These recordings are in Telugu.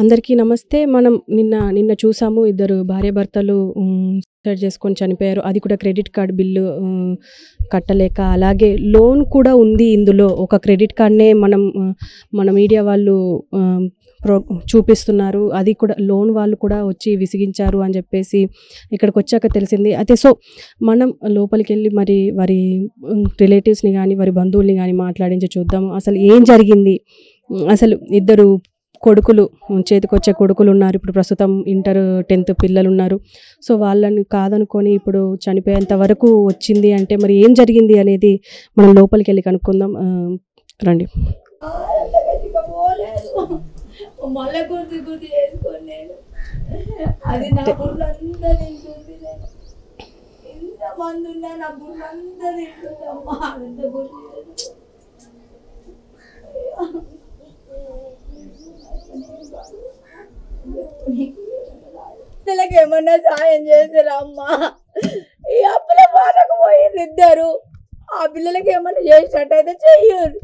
అందరికీ నమస్తే. మనం నిన్న చూసాము ఇద్దరు భార్యాభర్తలు సూసైడ్ చేసుకొని చనిపోయారు. అది కూడా క్రెడిట్ కార్డ్ బిల్లు కట్టలేక. అలాగే లోన్ కూడా ఉంది ఇందులో. ఒక క్రెడిట్ కార్డ్‌నే మన మీడియా వాళ్ళు చూపిస్తున్నారు. అది కూడా లోన్ వాళ్ళు కూడా వచ్చి విసిగించారు అని చెప్పేసి ఇక్కడికొచ్చాక తెలిసింది. అయితే మనం లోపలికెళ్ళి మరి వారి రిలేటివ్స్‌ని గానీ, వారి బంధువుల్ని గానీ మాట్లాడించి చూద్దాము. అసలు ఏం జరిగింది? అసలు ఇద్దరు కొడుకులు, చేతికొచ్చే కొడుకులున్నారు. ఇప్పుడు ప్రస్తుతం ఇంటర్ 10th పిల్లలున్నారు. వాళ్ళని కాదనుకొని ఇప్పుడు చనిపోయేంత వరకు వచ్చింది అంటే మరి ఏం జరిగింది అనేది మనం లోపలికెళ్ళి కనుక్కుందాం. రండి. ఏమన్నా సాయం చేసారా అమ్మా? ఈ అప్పుల బాధకు పోయింది ఇద్దరు. ఆ పిల్లలకి ఏమన్నా చేసినట్టయితే చెయ్యరు.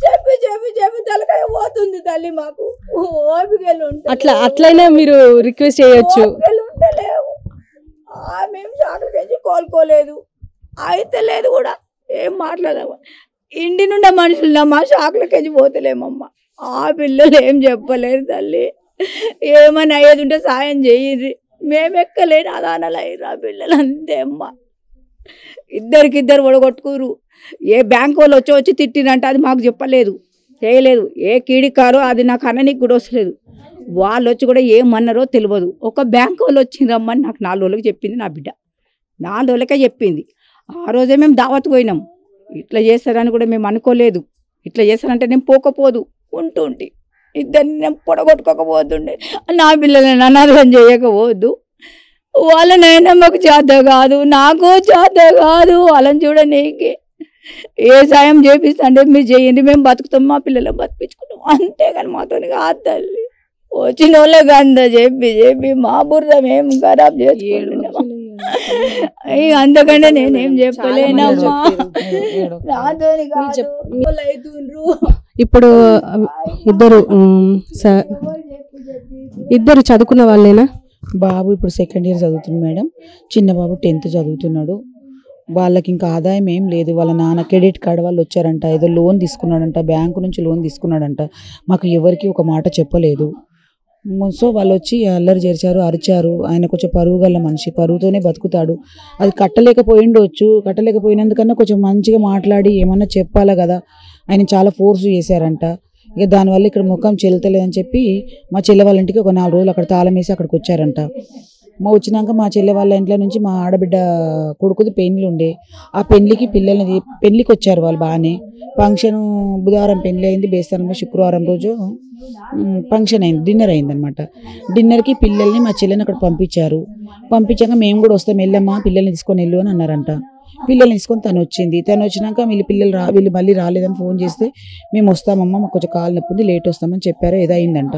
చెప్పి చెప్పి చెప్పి తలకాయ పోతుంది తల్లి. మాకు ఓపికలు ఉంటాయి. అట్లయినా మీరు రిక్వెస్ట్ చేయొచ్చు. ఉంటలేవు. మేము షాకులు తెచ్చి కోలుకోలేదు, అయితే లేదు కూడా ఏం మాట్లాడము. ఇంటి నుండి మనుషులు మా షాకులకెళ్ళి పోతలేమమ్మా. ఆ పిల్లలు ఏం చెప్పలేరు తల్లి. ఏమన్నా అయ్యేది ఉంటే సాయం చెయ్యి. మేమెక్కలేని అదానాలు అయ్యారు ఆ పిల్లలు, అంతే అమ్మ. ఇద్దరికిద్దరు ఒడగొట్టుకురు. ఏ బ్యాంకు వాళ్ళు వచ్చి తిట్టినంటే అది మాకు చెప్పలేదు, చేయలేదు. ఏ కీడికారో అది నాకు అననీకి కూడా వస్తలేదు. వాళ్ళు వచ్చి కూడా ఏమన్నారో తెలియదు. ఒక బ్యాంకు వాళ్ళు వచ్చిందమ్మని నాకు 4 రోజులకి చెప్పింది నా బిడ్డ. 4 రోజులకే చెప్పింది. ఆ రోజే మేము దావత్ పోయినాం. ఇట్లా చేస్తారని కూడా మేము అనుకోలేదు. ఇట్లా చేస్తారంటే నేను పోకపోదు ఉంటుంటే ఇద్దరిని నేను పొడగొట్టుకోకపోతుండే. నా పిల్లలని అనాథం చేయకపోవద్దు. వాళ్ళనైనా మాకు చేత కాదు, నాకు చేత కాదు. వాళ్ళని చూడనీకి ఏ సాయం చేపిస్తాంటే మీరు చేయండి, మేము బతుకుతాం, మా పిల్లలు బతికించుకుంటాం, అంతేగాని మాతో కాదు తల్లి. వచ్చిన వాళ్ళకి అంత చెప్పి చెప్పి మా బుర్ర మేము ఖరాబ్ చేసుకుంటున్నాం. అంతకంటే నేనేం చెప్పలేనమ్మా. నాతోని కాదు. ఇప్పుడు ఇద్దరు చదువుకున్న వాళ్ళేనా? బాబు ఇప్పుడు 2nd ఇయర్ చదువుతుంది మేడం. చిన్న బాబు 10th చదువుతున్నాడు. వాళ్ళకి ఇంకా ఆదాయం ఏం లేదు. వాళ్ళ నాన్న క్రెడిట్ కార్డు వాళ్ళు వచ్చారంట, ఏదో లోన్ తీసుకున్నాడంట, బ్యాంకు నుంచి లోన్ తీసుకున్నాడంట. మాకు ఎవరికి ఒక మాట చెప్పలేదు. వాళ్ళు వచ్చి అల్లరి చేర్చారు, అరిచారు. ఆయన కొంచెం పరువు గల మనిషి, పరువుతోనే బతుకుతాడు. అది కట్టలేకపోయిండొచ్చు. కట్టలేకపోయినందుకన్నా కొంచెం మంచిగా మాట్లాడి ఏమన్నా చెప్పాలా కదా. ఆయన చాలా ఫోర్స్ చేశారంట. ఇక దానివల్ల ఇక్కడ ముఖం చెల్లుతలేదని చెప్పి మా చెల్లె వాళ్ళ ఇంటికి ఒక 4 రోజులు అక్కడ తాళం వేసి అక్కడికి వచ్చారంట. వచ్చినాక మా చెల్లె వాళ్ళ ఇంట్లో నుంచి మా ఆడబిడ్డ కొడుకుది పెళ్ళి ఉండే. ఆ పెళ్ళికి పెళ్ళికి వచ్చారు వాళ్ళు బాగానే. ఫంక్షన్ బుధవారం పెళ్ళి అయింది. బేస్తారంలో శుక్రవారం రోజు ఫంక్షన్ అయింది, డిన్నర్ అయిందనమాట. డిన్నర్కి పిల్లల్ని మా చెల్లెని అక్కడ పంపించారు. పంపించాక మేము కూడా వస్తాం, వెళ్ళమ్మా పిల్లల్ని తీసుకొని వెళ్ళు అని అన్నారంట. పిల్లల్ని తీసుకొని తను వచ్చింది. తను వచ్చినాక వీళ్ళు మళ్ళీ రాలేదని ఫోన్ చేస్తే మేము వస్తామమ్మా, మాకు కొంచెం కాలు నొప్పి ఉంది, లేట్ వస్తామని చెప్పారు. ఏదో అయిందంట.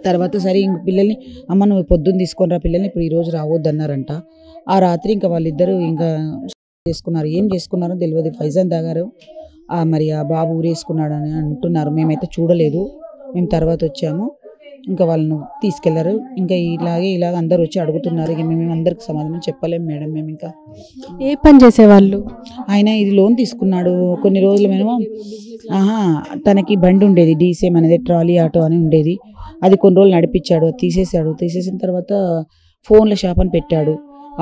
తర్వాత సరే ఇంక పిల్లల్ని అమ్మ నువ్వు పొద్దున్న తీసుకొని రా పిల్లల్ని, ఇప్పుడు ఈరోజు రావద్దు అన్నారంట. ఆ రాత్రి ఇంకా వాళ్ళిద్దరూ ఇంకా చేసుకున్నారు. ఏం చేసుకున్నారో తెలియదు. ఫైజాన్ తాగారు, మరి ఆ బాబు ఊరేసుకున్నాడని అంటున్నారు. మేమైతే చూడలేదు, మేము తర్వాత వచ్చాము. ఇంకా వాళ్ళను తీసుకెళ్లారు. ఇంకా ఇలాగ అందరు వచ్చి అడుగుతున్నారు. ఇక మేము అందరికి సమాధానం చెప్పలేము మేడం. మేము ఇంకా ఏ పని చేసేవాళ్ళు? ఆయన ఇది లోన్ తీసుకున్నాడు. కొన్ని రోజులు మేము తనకి బండి ఉండేది, డీసీఎం అనేది, ట్రాలీ ఆటో అని ఉండేది. అది కొన్ని రోజులు నడిపించాడు, తీసేసాడు. తీసేసిన తర్వాత ఫోన్ల షాప్ అని పెట్టాడు,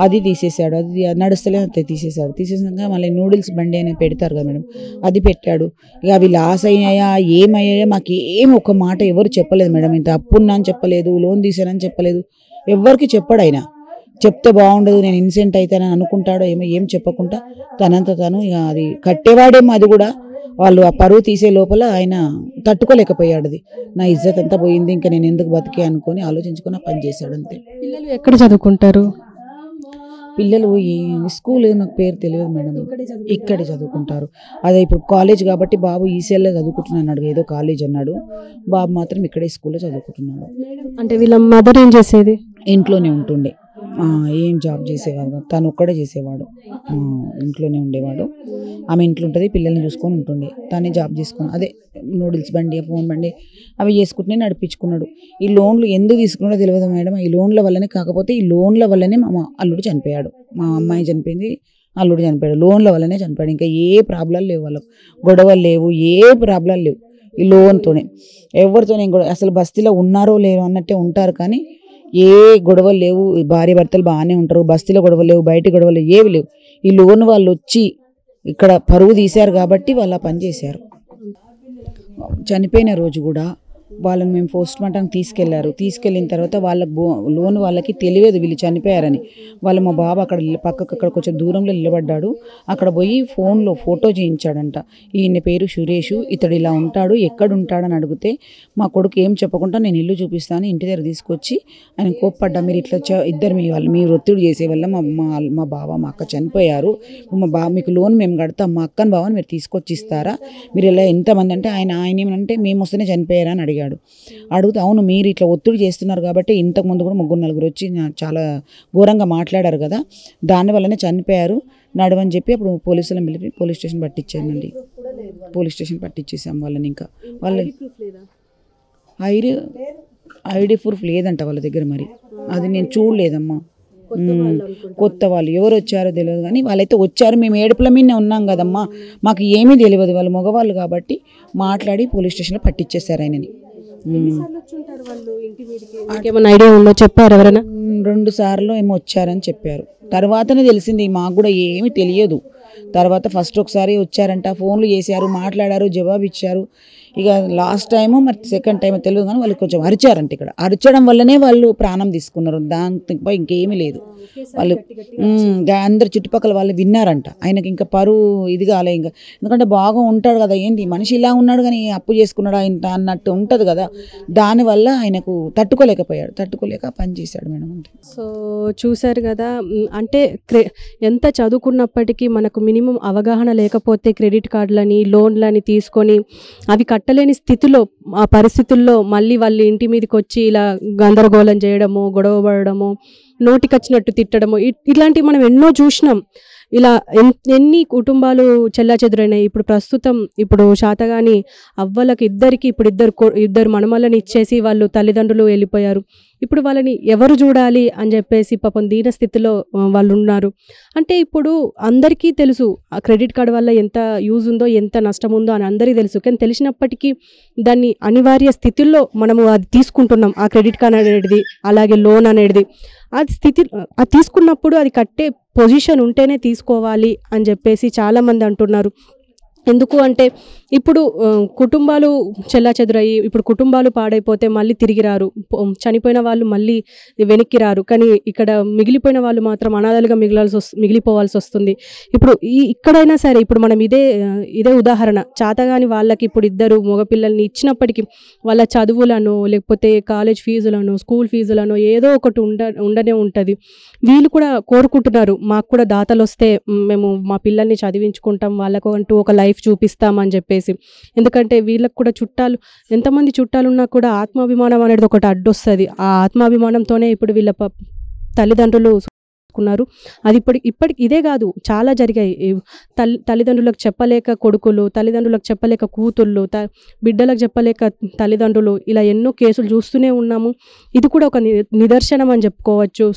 అది తీసేసాడు. అది నడుస్తలే అంతే తీసేసాడు. తీసేసాక మళ్ళీ నూడిల్స్ బండి అనేది పెడతారు కదా మేడం, అది పెట్టాడు. ఇక అవి లాస్ అయ్యాయా ఏమయ్యాయా మాకు ఒక మాట ఎవరు చెప్పలేదు మేడం. ఇంత అప్పున్నా అని చెప్పలేదు, లోన్ తీసానని చెప్పలేదు, ఎవరికి చెప్పాడు. ఆయన చెప్తే బాగుండదు, నేను ఇన్సెంట్ అవుతానని అనుకుంటాడో ఏం చెప్పకుండా తనంత తను ఇక అది కట్టేవాడేమో. అది కూడా వాళ్ళు ఆ పరువు తీసే లోపల ఆయన తట్టుకోలేకపోయాడు. అది నా ఇజ్జత్ అంతా పోయింది, ఇంకా నేను ఎందుకు బతికే అనుకొని ఆలోచించుకొని ఆ పని చేశాడు అంతే. పిల్లలు ఎక్కడ చదువుకుంటారు? పిల్లలు ఈ స్కూల్ నాకు పేరు తెలియదు మేడం, ఇక్కడే చదువుకుంటారు. అదే ఇప్పుడు కాలేజ్ కాబట్టి బాబు ఈసీఎల్లో చదువుకుంటున్నాడు, ఏదో కాలేజ్ అన్నాడు. బాబు మాత్రం ఇక్కడే స్కూల్లో చదువుకుంటున్నాడు. అంటే వీళ్ళ మదర్ ఏం చేసేది? ఇంట్లోనే ఉంటుండే. ఏం జాబ్ చేసేవాడు, తను ఒక్కడే చేసేవాడు, ఇంట్లోనే ఉండేవాడు. ఆమె ఇంట్లో ఉంటుంది, పిల్లల్ని చూసుకొని ఉంటుండే, తనే జాబ్ చేసుకుని అదే నూడిల్స్ బండి, ఫోన్ బండి అవి చేసుకుంటూనే నడిపించుకున్నాడు. ఈ లోన్లు ఎందుకు తీసుకున్నాడో తెలియదు మేడం. ఈ లోన్ల వల్లనే, కాకపోతే ఈ లోన్ల వల్లనే మా అల్లుడు చనిపోయాడు. మా అమ్మాయి చనిపోయింది, అల్లుడు చనిపోయాడు. లోన్ల వల్లనే చనిపోయాడు. ఇంకా ఏ ప్రాబ్లాలు లేవు వాళ్ళకు, గొడవలు లేవు, ఏ ప్రాబ్లాలు లేవు. ఈ లోన్తోనే ఎవరితోనే గొడవ, అసలు బస్తీలో ఉన్నారో లేరో అన్నట్టే ఉంటారు, కానీ ఏ గొడవలు లేవు. భార్య భర్తలు బాగానే ఉంటారు, బస్తీలో గొడవలు లేవు, బయట గొడవలు లేవు, ఏవి లేవు. ఈ లోన్ వాళ్ళు వచ్చి ఇక్కడ పరువు తీశారు కాబట్టి వాళ్ళు ఆ పని చేశారు. చనిపోయిన రోజు కూడా వాళ్ళని మేము పోస్ట్ మార్టంకి తీసుకెళ్ళిన తర్వాత వాళ్ళకి లోన్ వాళ్ళకి తెలియదు వీళ్ళు చనిపోయారని. మా బాబు అక్కడ పక్కకు అక్కడ కొంచెం దూరంలో నిలబడ్డాడు. అక్కడ పోయి ఫోన్లో ఫోటో చేయించాడంట. ఈయన పేరు సురేష్, ఇతడు ఇలా ఉంటాడు, ఎక్కడ ఉంటాడని అడిగితే మా కొడుకు ఏం చెప్పకుండా నేను ఇల్లు చూపిస్తాను ఇంటి దగ్గర తీసుకొచ్చి ఆయన కోప్పడ్డా. మీరు ఇట్లా ఇద్దరు మీరు ఒత్తిడి చేసే వల్ల మా బావ మా అక్క చనిపోయారు, మీకు లోన్ మేము కడతాం, మా అక్కని బావని మీరు తీసుకొచ్చి ఇస్తారా, మీరు ఇలా ఎంతమంది అంటే ఆయన ఏమనంటే మేము వస్తేనే చనిపోయారా అని అడిగాడు. అడిగితే అవును మీరు ఇట్లా ఒత్తిడి చేస్తున్నారు కాబట్టి ఇంతకుముందు కూడా 3-4 వచ్చి చాలా ఘోరంగా మాట్లాడారు కదా, దానివల్లనే చనిపోయారు నడవని చెప్పి అప్పుడు పోలీసులను పిలిపి పోలీస్ స్టేషన్ పట్టించానండి. పోలీస్ స్టేషన్ పట్టించేసాం వాళ్ళని. ఇంకా వాళ్ళ ఐడి ప్రూఫ్ లేదంట వాళ్ళ దగ్గర, మరి అది నేను చూడలేదమ్మా. కొత్త వాళ్ళు ఎవరు వచ్చారో తెలియదు, కానీ వాళ్ళైతే వచ్చారు. మేము ఏడుపుల మీదనే ఉన్నాం కదమ్మా, మాకు ఏమీ తెలియదు. వాళ్ళు మగవాళ్ళు కాబట్టి మాట్లాడి పోలీస్ స్టేషన్లో పట్టించేశారు ఆయనని. ఐడియా ఉందో చెప్పారు ఎవరైనా? 2 సార్లు ఏమో వచ్చారని చెప్పారు. తర్వాతనే తెలిసింది, మాకు కూడా ఏమీ తెలియదు. తర్వాత ఫస్ట్ ఒకసారి వచ్చారంట, ఫోన్లు చేశారు, మాట్లాడారు, జవాబు ఇచ్చారు. ఇక లాస్ట్ టైము మరి సెకండ్ టైం తెలియదు, కానీ వాళ్ళు కొంచెం అరిచారంట. ఇక్కడ అరచడం వల్లనే వాళ్ళు ప్రాణం తీసుకున్నారు, దానిపై ఇంకేమీ లేదు. వాళ్ళు అందరు చుట్టుపక్కల వాళ్ళు విన్నారంట. ఆయనకి ఇంకా పరువు ఇది కాలే ఇంకా, ఎందుకంటే బాగా ఉంటాడు కదా, ఏంటి మనిషి ఇలా ఉన్నాడు కానీ అప్పు చేసుకున్నాడు ఆయన అన్నట్టు ఉంటుంది కదా, దానివల్ల ఆయనకు తట్టుకోలేక పని చేశాడు మేడం. అంటే సో చూశారు కదా, అంటే ఎంత చదువుకున్నప్పటికీ మనకు మినిమం అవగాహన లేకపోతే క్రెడిట్ కార్డులని లోన్లని తీసుకొని అవి కట్టలేని స్థితిలో, ఆ పరిస్థితుల్లో మళ్ళీ వాళ్ళు ఇంటి మీదకి వచ్చి ఇలా గందరగోళం చేయడము, గొడవ పడడము, నోటికొచ్చినట్టు తిట్టడము, ఇట్లాంటివి మనం ఎన్నో చూసినాం. ఇలా ఎన్ని కుటుంబాలు చెల్లాచెదురైనాయి. ఇప్పుడు ప్రస్తుతం శాతగాని అవ్వలకు ఇద్దరికి ఇద్దరు మనమలని ఇచ్చేసి వాళ్ళు తల్లిదండ్రులు వెళ్ళిపోయారు. ఇప్పుడు వాళ్ళని ఎవరు చూడాలి అని చెప్పేసి పాపం దీన స్థితిలో వాళ్ళు ఉన్నారు. అంటే ఇప్పుడు అందరికీ తెలుసు ఆ క్రెడిట్ కార్డు వల్ల ఎంత యూజ్ ఉందో, ఎంత నష్టం ఉందో అని అందరికీ తెలుసు. కానీ తెలిసినప్పటికీ దాన్ని అనివార్య స్థితిలో మనము అది తీసుకుంటున్నాం, ఆ క్రెడిట్ కార్డ్ అనేది, అలాగే లోన్ అనేది. అది తీసుకున్నప్పుడు అది కట్టే పొజిషన్ ఉంటేనే తీసుకోవాలి అని చెప్పేసి చాలామంది అంటున్నారు. ఎందుకు అంటే ఇప్పుడు కుటుంబాలు చెల్లాచెదురయ్యి ఇప్పుడు కుటుంబాలు పాడైపోతే మళ్ళీ తిరిగి రారు, చనిపోయిన వాళ్ళు మళ్ళీ వెనక్కి రారు. కానీ ఇక్కడ మిగిలిపోయిన వాళ్ళు మాత్రం అనాథలుగా మిగిలిపోవాల్సి వస్తుంది. ఇప్పుడు ఇక్కడైనా సరే ఇప్పుడు మనం ఇదే ఉదాహరణ, చాతగాని వాళ్ళకి ఇప్పుడు ఇద్దరు మగపిల్లల్ని ఇచ్చినప్పటికీ వాళ్ళ చదువులను, లేకపోతే కాలేజ్ ఫీజులను, స్కూల్ ఫీజులను ఏదో ఒకటి ఉండనే ఉంటుంది. వీళ్ళు కూడా కోరుకుంటున్నారు, మాకు కూడా దాతలు వస్తే మేము మా పిల్లల్ని చదివించుకుంటాం, వాళ్ళకు అంటూ ఒక లైఫ్ చూపిస్తామని చెప్పేసి. ఎందుకంటే వీళ్ళకు కూడా ఎంతమంది చుట్టాలున్నా కూడా ఆత్మాభిమానం అనేది ఒకటి అడ్డొస్తుంది. ఆ ఆత్మాభిమానంతోనే ఇప్పుడు వీళ్ళ తల్లిదండ్రులు ఉన్నారు. అది ఇప్పటికి ఇదే కాదు, చాలా జరిగాయి. తల్లిదండ్రులకు చెప్పలేక కొడుకులు, తల్లిదండ్రులకు చెప్పలేక కూతుళ్ళు, బిడ్డలకు చెప్పలేక తల్లిదండ్రులు, ఇలా ఎన్నో కేసులు చూస్తూనే ఉన్నాము. ఇది కూడా ఒక నిదర్శనం అని చెప్పుకోవచ్చు.